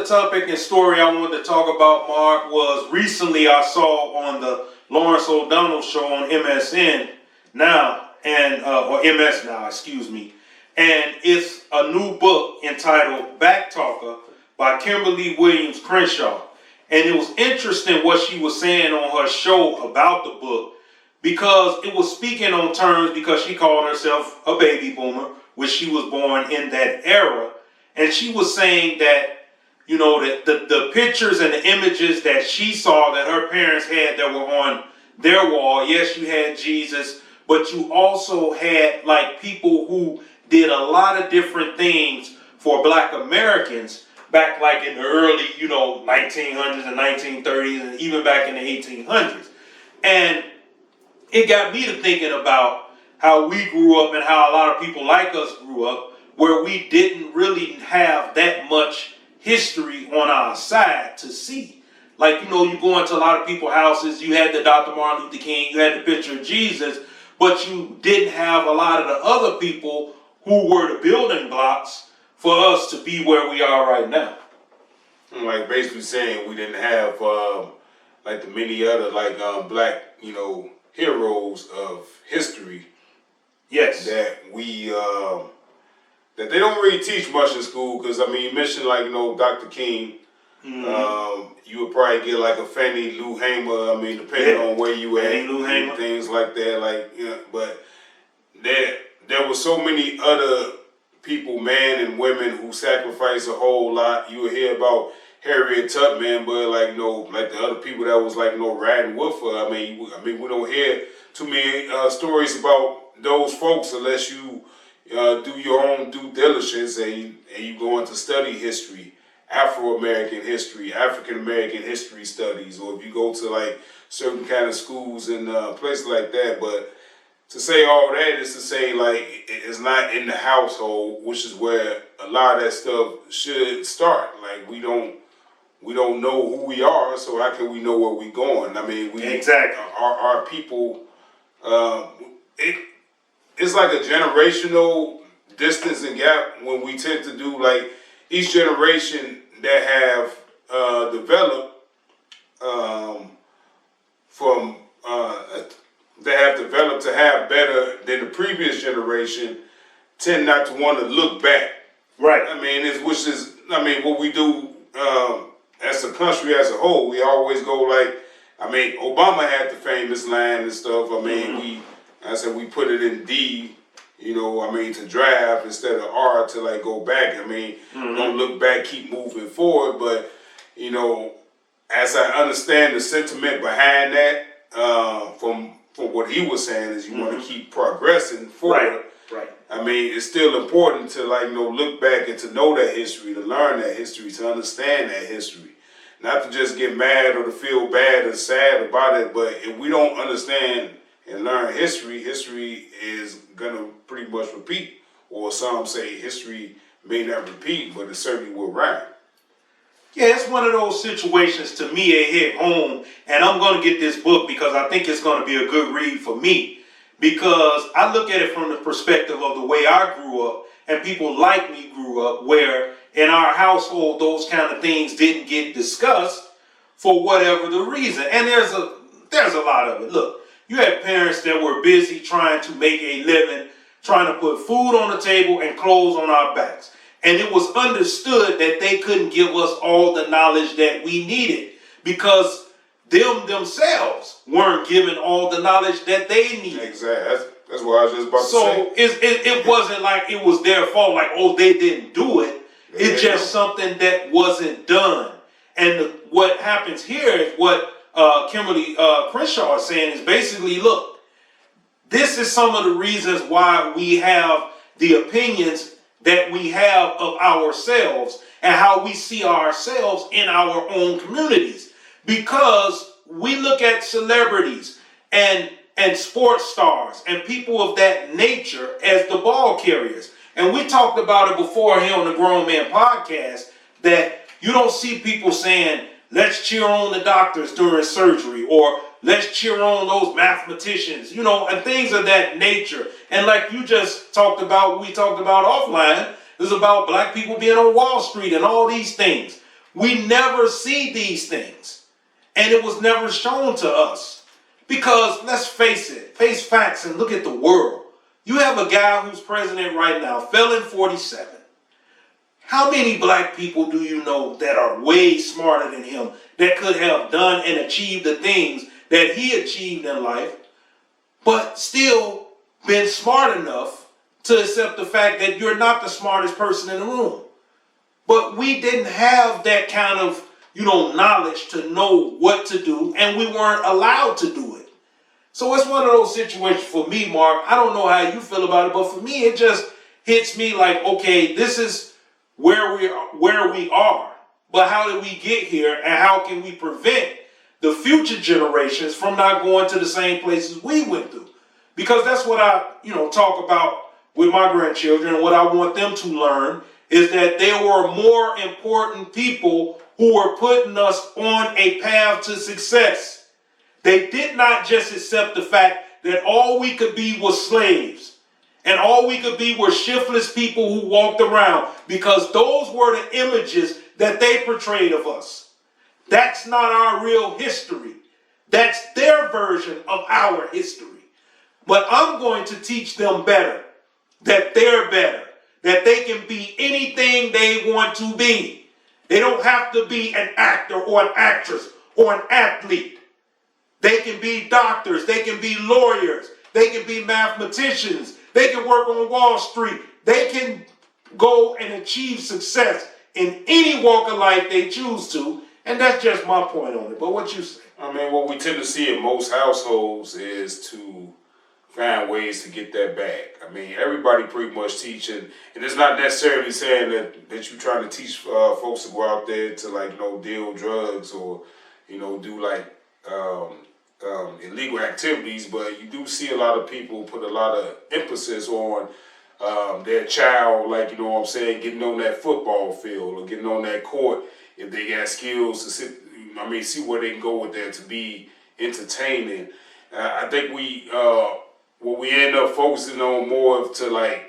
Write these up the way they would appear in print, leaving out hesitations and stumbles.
topic and story I wanted to talk about, Mark, was recently I saw on the Lawrence O'Donnell show on MSN now, or MS now, excuse me. And it's a new book entitled Backtalker by Kimberly Williams Crenshaw. And it was interesting what she was saying on her show about the book, because it was speaking on terms, because she called herself a baby boomer, which she was born in that era. And she was saying that, you know, that the pictures and the images that she saw that her parents had that were on their wall, yes, you had Jesus, but you also had like people who did a lot of different things for Black Americans back like in the early, 1900s and 1930s and even back in the 1800s. And it got me to thinking about how we grew up and how a lot of people like us grew up, where we didn't really have that much history on our side to see. Like, you go into a lot of people's houses, you had the Dr. Martin Luther King, you had the picture of Jesus, but you didn't have a lot of the other people who were the building blocks for us to be where we are right now. Like basically saying we didn't have like the many other Black, heroes of history. Yes. That we that they don't really teach much in school, because you mentioned Dr. King. Mm-hmm. You would probably get like a Fannie Lou Hamer. Depending on where you at, and things like that. But there were so many other people, men and women, who sacrificed a whole lot. You would hear about Harriet Tubman, but like the other people that was riding with her. We don't hear too many stories about those folks unless you do your own due diligence and you go into study history, Afro-American history, African-American history studies, or if you go to certain kind of schools and places like that. But to say all that is to say it's not in the household, which is where a lot of that stuff should start. We don't know who we are, so how can we know where we're going? Exactly. Our people, it's like a generational distance and gap when we tend to do each generation that have developed to have better than the previous generation tend not to want to look back. Right. What we do as a country as a whole. We always go Obama had the famous line and stuff. Mm-hmm. We put it in D, to draft instead of R to go back. Mm-hmm. Don't look back, keep moving forward. But, as I understand the sentiment behind that, from what he was saying is you mm-hmm. want to keep progressing forward. Right. It's still important to look back and to know that history, to learn that history, to understand that history. Not to just get mad or to feel bad or sad about it, but if we don't understand and learn history, history is gonna pretty much repeat. Or some say history may not repeat, but it certainly will rhyme. Yeah, it's one of those situations to me it hit home, and I'm gonna get this book because I think it's gonna be a good read for me. Because I look at it from the perspective of the way I grew up and people like me grew up, where in our household those kind of things didn't get discussed for whatever the reason. And there's a lot of it. Look, you had parents that were busy trying to make a living, trying to put food on the table and clothes on our backs. And it was understood that they couldn't give us all the knowledge that we needed because themselves weren't given all the knowledge that they needed. Exactly. That's what I was just about to say. So it wasn't like it was their fault, they didn't do it. It's just something that wasn't done. And what happens here is what Kimberly Crenshaw is saying is basically, look, this is some of the reasons why we have the opinions that we have of ourselves and how we see ourselves in our own communities. Because we look at celebrities and sports stars and people of that nature as the ball carriers. And we talked about it before here on the Grown Man Podcast, that you don't see people saying, let's cheer on the doctors during surgery, or let's cheer on those mathematicians, and things of that nature. And like you just talked about, we talked about offline, is about Black people being on Wall Street and all these things. We never see these things. And it was never shown to us. Because let's face it, face facts and look at the world. You have a guy who's president right now, felon 47. How many black people do you know that are way smarter than him that could have done and achieved the things that he achieved in life, but still been smart enough to accept the fact that you're not the smartest person in the room? But we didn't have that kind of, knowledge to know what to do, and we weren't allowed to do it. So it's one of those situations for me, Mark. I don't know how you feel about it, but for me, it just hits me like, okay, this is where we are. But how did we get here, and how can we prevent the future generations from not going to the same places we went through? Because that's what I, talk about with my grandchildren, and what I want them to learn is that there were more important people who were putting us on a path to success. They did not just accept the fact that all we could be was slaves, and all we could be were shiftless people who walked around, because those were the images that they portrayed of us. That's not our real history. That's their version of our history. But I'm going to teach them better, that they're better, that they can be anything they want to be. They don't have to be an actor or an actress or an athlete. They can be doctors, they can be lawyers, they can be mathematicians, they can work on Wall Street. They can go and achieve success in any walk of life they choose to, and that's just my point on it. But what you say? I mean, what we tend to see in most households is to find ways to get that back. I mean, everybody pretty much teaching, and it's not necessarily saying that you're trying to teach folks to go out there to deal drugs or do illegal activities, but you do see a lot of people put a lot of emphasis on their child, getting on that football field or getting on that court if they got skills to see where they can go with that to be entertaining. I think what we end up focusing on more of to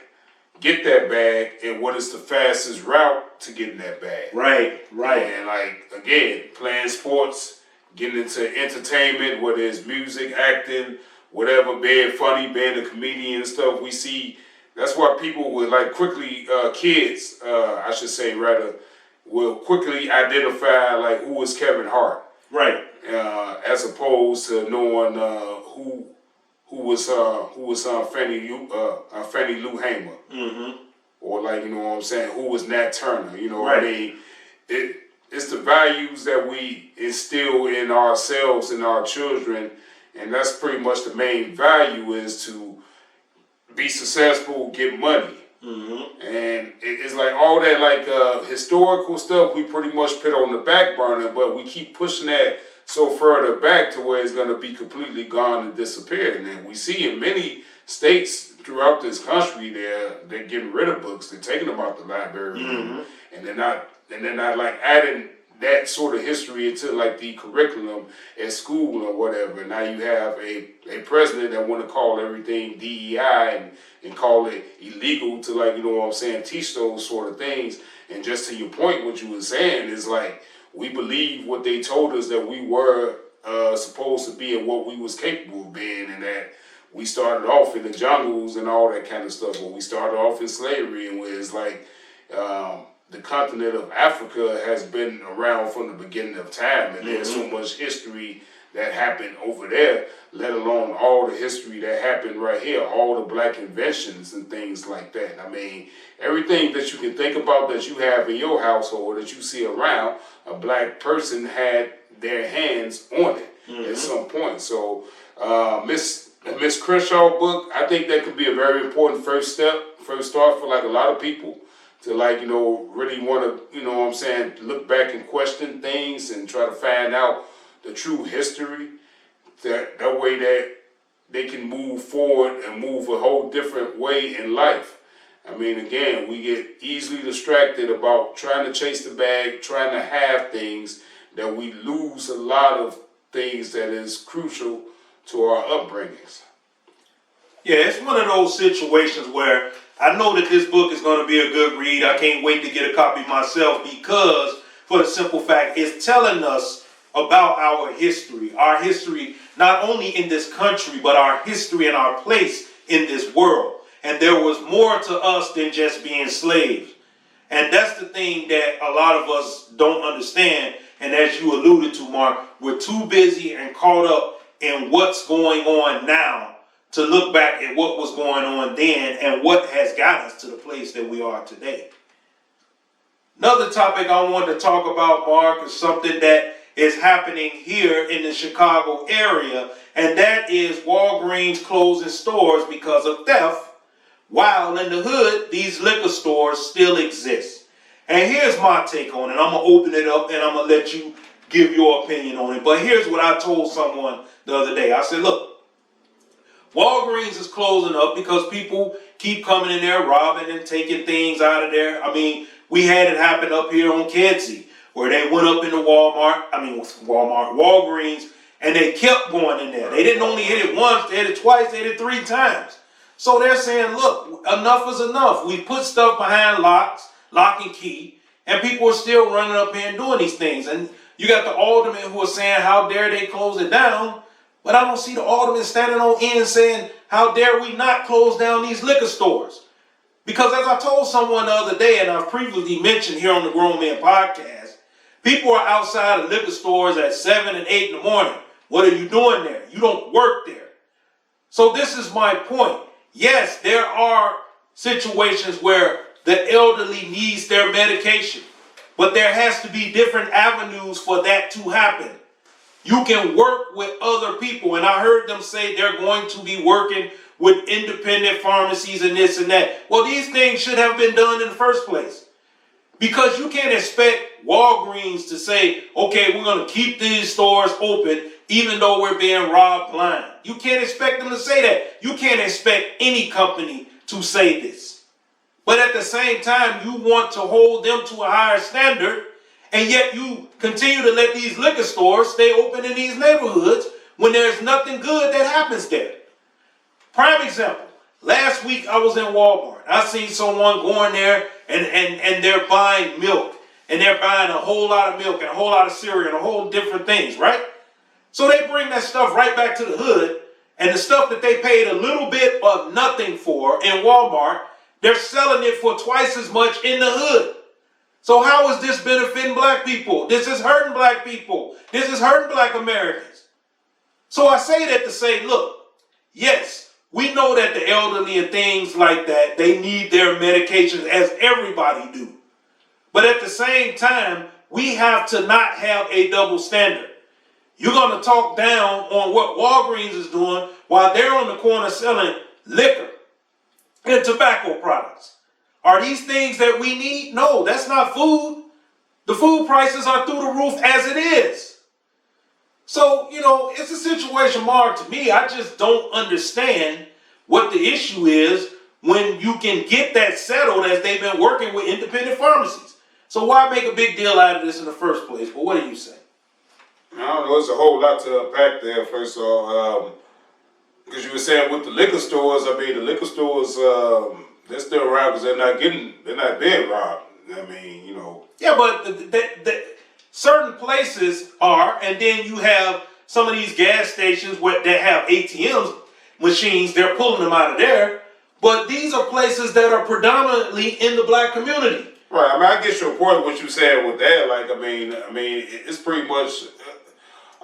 get that bag and what is the fastest route to getting that bag. Right. And again, playing sports, getting into entertainment, whether it's music, acting, whatever, being funny, being a comedian and stuff, we see that's why people would quickly, kids, I should say rather, will quickly identify who is Kevin Hart. Right. As opposed to knowing who was Fannie Lou Hamer. Mm-hmm. Or who was Nat Turner. Right. I mean, it's the values that we instill in ourselves and our children, and that's pretty much the main value, is to be successful, get money. Mm-hmm. And it's all that historical stuff we pretty much put on the back burner, but we keep pushing that so further back to where it's going to be completely gone and disappear. And then we see in many states throughout this country, they're getting rid of books. They're taking them out the library, Mm-hmm. and they're not adding that sort of history into the curriculum at school or whatever. Now you have a president that want to call everything DEI and call it illegal to teach those sort of things. And just to your point, what you were saying is we believe what they told us that we were supposed to be and what we was capable of being, and that we started off in the jungles and all that kind of stuff. When we started off in slavery, and where it's the continent of Africa has been around from the beginning of time, and there's so much history that happened over there, let alone all the history that happened right here, all the black inventions and things like that. I mean, everything that you can think about that you have in your household, that you see around, a black person had their hands on it at some point. So, Miss Crenshaw book, I think that could be a very important first start for a lot of people to really want to, look back and question things and try to find out the true history. That way that they can move forward and move a whole different way in life. I mean, again, we get easily distracted about trying to chase the bag, trying to have things, that we lose a lot of things that is crucial to our upbringings. Yeah, it's one of those situations where I know that this book is going to be a good read. I can't wait to get a copy myself, because for the simple fact it's telling us about our history not only in this country, but our history and our place in this world. And there was more to us than just being slaves. And that's the thing that a lot of us don't understand. And as you alluded to, Mark, we're too busy and caught up in what's going on now to look back at what was going on then and what has got us to the place that we are today. Another topic I wanted to talk about, Mark, is something that is happening here in the Chicago area, and that is Walgreens closing stores because of theft, while in the hood, these liquor stores still exist. And here's my take on it. I'm going to open it up and I'm going to let you give your opinion on it. But here's what I told someone the other day. I said, look, Walgreens is closing up because people keep coming in there robbing and taking things out of there. I mean, we had it happen up here on Kedzie, where they went up into Walgreens, and they kept going in there. They didn't only hit it once, they hit it twice, they hit it 3 times. So they're saying, look, enough is enough. We put stuff behind lock and key, and people are still running up here and doing these things. And you got the aldermen who are saying, how dare they close it down? But I don't see the aldermen standing on end saying, how dare we not close down these liquor stores? Because as I told someone the other day, and I've previously mentioned here on the Grown Man Podcast, people are outside of liquor stores at 7 and 8 in the morning. What are you doing there? You don't work there. So this is my point. Yes, there are situations where the elderly needs their medication, but there has to be different avenues for that to happen. You can work with other people, and I heard them say they're going to be working with independent pharmacies and this and that. Well, these things should have been done in the first place. Because you can't expect Walgreens to say, okay, we're going to keep these stores open even though we're being robbed blind. You can't expect them to say that. You can't expect any company to say this. But at the same time, you want to hold them to a higher standard, and yet you continue to let these liquor stores stay open in these neighborhoods when there's nothing good that happens there. Prime example, last week I was in Walmart. I seen someone going there and they're buying milk, and they're buying a whole lot of milk and a whole lot of cereal and a whole different things, right? So they bring that stuff right back to the hood, and the stuff that they paid a little bit of nothing for in Walmart, they're selling it for twice as much in the hood. So how is this benefiting black people? This is hurting black people. This is hurting black Americans. So I say that to say, look, yes, we know that the elderly and things like that, they need their medications as everybody do. But at the same time, we have to not have a double standard. You're going to talk down on what Walgreens is doing while they're on the corner selling liquor and tobacco products. Are these things that we need? No, that's not food. The food prices are through the roof as it is. So, it's a situation, Mark, to me. I just don't understand what the issue is when you can get that settled as they've been working with independent pharmacies. So why make a big deal out of this in the first place? But what do you say? I don't know. It's a whole lot to unpack there. First of all, because you were saying with the liquor stores, I mean, the liquor stores, they're still around because they're not being robbed. I mean, Yeah, but the certain places are, and then you have some of these gas stations that have ATM machines. They're pulling them out of there. But these are places that are predominantly in the black community. Right. I mean, I get your point. What you said with that, like, I mean, it's pretty much.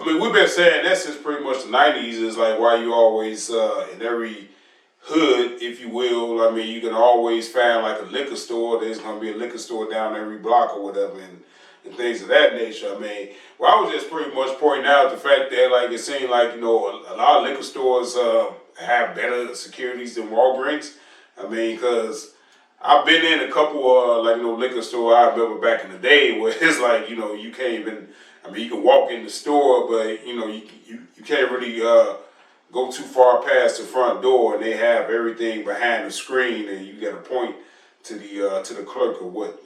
We've been saying that since pretty much the '90s. Is like why you always in every hood, if you will. I mean, you can always find like a liquor store. There's gonna be a liquor store down every block or whatever, and things of that nature. I mean, well, I was just pretty much pointing out the fact that like it seemed like a lot of liquor stores have better securities than Walgreens. I mean, because I've been in a couple liquor store. I remember back in the day where it's like you can't even. I mean, you can walk in the store, but you can't really go too far past the front door, and they have everything behind the screen, and you got to point to the clerk of what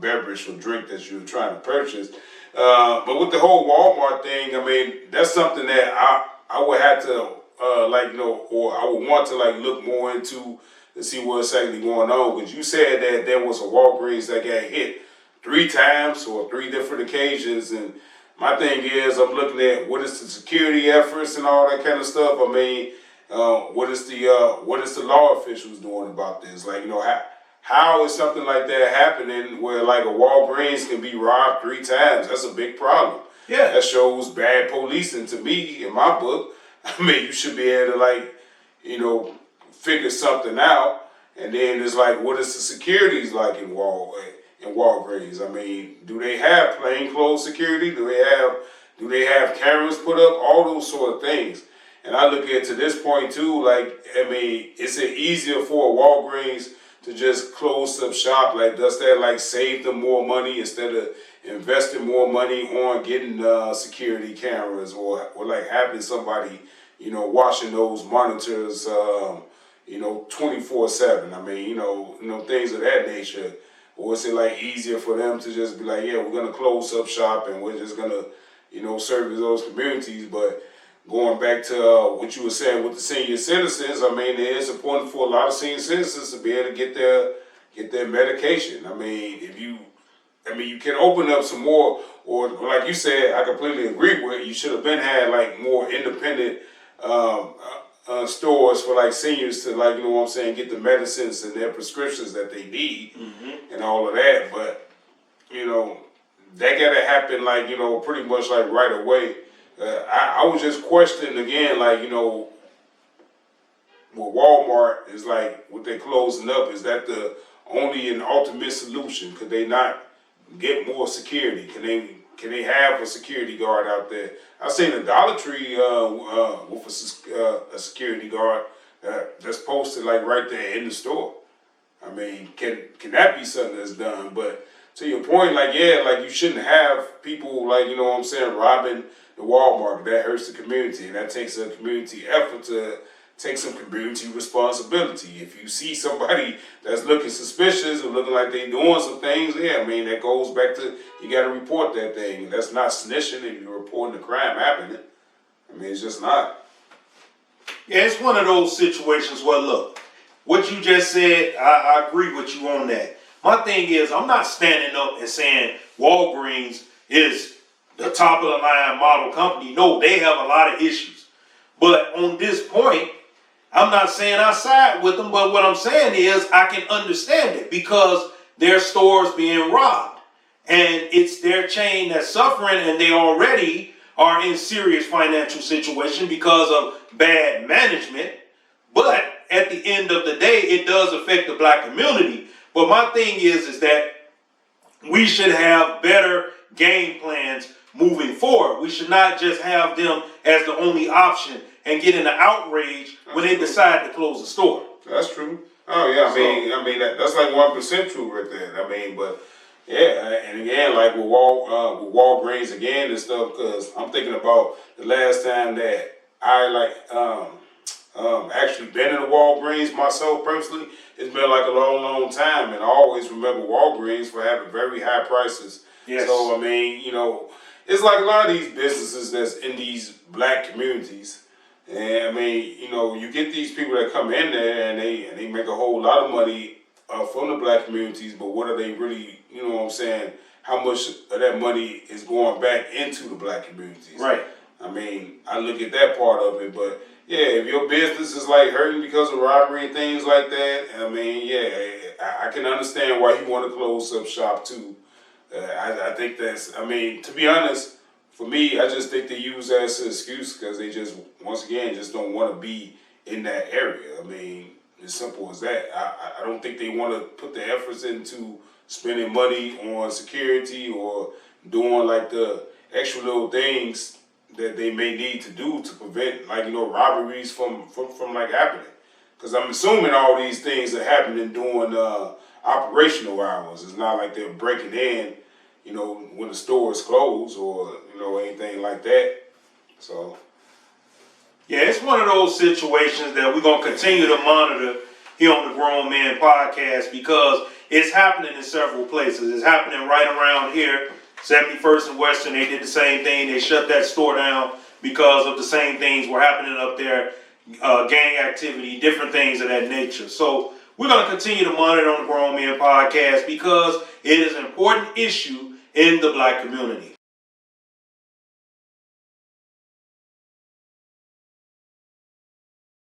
beverage or drink that you're trying to purchase. But with the whole Walmart thing, I mean, that's something that I would have to or I would want to look more into to see what's actually going on. Because you said that there was a Walgreens that got hit 3 times or 3 different occasions. And my thing is, I'm looking at what is the security efforts and all that kind of stuff. I mean, what is the law officials doing about this? Like, how is something like that happening where like a Walgreens can be robbed 3 times? That's a big problem. Yeah. That shows bad policing to me in my book. I mean, you should be able to figure something out. And then it's like, what is the securities like in Walgreens? I mean, do they have plainclothes security? Do they have cameras put up? All those sort of things. And I look at to this point too, like, I mean, is it easier for a Walgreens to just close up shop? Like, does that like save them more money instead of investing more money on getting security cameras or like having somebody, watching those monitors, 24/7? I mean, things of that nature. Or is it like easier for them to just be like, yeah, we're gonna close up shop and we're just gonna, service those communities? But going back to what you were saying with the senior citizens, I mean, it is important for a lot of senior citizens to be able to get their medication. I mean, you can open up some more, or like you said, I completely agree with. You should have been had like more independent stores for like seniors to like, get the medicines and their prescriptions that they need and all of that. But that gotta happen like pretty much like right away. I was just questioning again, like with Walmart is like what they're closing up. Is that the only and ultimate solution? Could they not get more security? Can they have a security guard out there? I seen a Dollar Tree with a security guard that's posted like right there in the store. I mean, can that be something that's done? But to your point, like, yeah, like you shouldn't have people like, robbing the Walmart. That hurts the community, and that takes a community effort to take some community responsibility. If you see somebody that's looking suspicious or looking like they doing some things, yeah, I mean, that goes back to, you got to report that thing. That's not snitching if you're reporting the crime happening. I mean, it's just not. Yeah, it's one of those situations where, look, what you just said, I agree with you on that. My thing is, I'm not standing up and saying Walgreens is the top of the line model company. No, they have a lot of issues. But on this point, I'm not saying I side with them, but what I'm saying is I can understand it because their store's being robbed. And it's their chain that's suffering, and they already are in serious financial situation because of bad management. But at the end of the day, it does affect the black community. But my thing is that we should have better game plans moving forward. We should not just have them as the only option and get into outrage when they decide to close the store. That's true. Oh yeah, I mean that's like 1% true right there. I mean, but yeah, and again, like with Walgreens again and stuff, because I'm thinking about the last time that I actually been in a Walgreens myself personally. It's been like a long time, and I always remember Walgreens for having very high prices. Yes. So I mean, it's like a lot of these businesses that's in these black communities. And I mean, you get these people that come in there and they make a whole lot of money from the black communities, but what are they really, how much of that money is going back into the black communities? Right. I mean, I look at that part of it, but yeah, if your business is like hurting because of robbery and things like that, I mean, yeah, I can understand why you want to close up shop too. I think that's, I mean, to be honest, for me, I just think they use that as an excuse because they just, once again, just don't want to be in that area. I mean, as simple as that. I don't think they want to put the efforts into spending money on security or doing like the extra little things that they may need to do to prevent like, robberies from like happening. Because I'm assuming all these things are happening during operational hours. It's not like they're breaking in, when the store is closed or, anything like that. So. Yeah, it's one of those situations that we're going to continue to monitor here on the Grown Man Podcast because it's happening in several places. It's happening right around here, 71st and Western. They did the same thing. They shut that store down because of the same things were happening up there, gang activity, different things of that nature. So we're going to continue to monitor on the Grown Men Podcast because it is an important issue in the black community.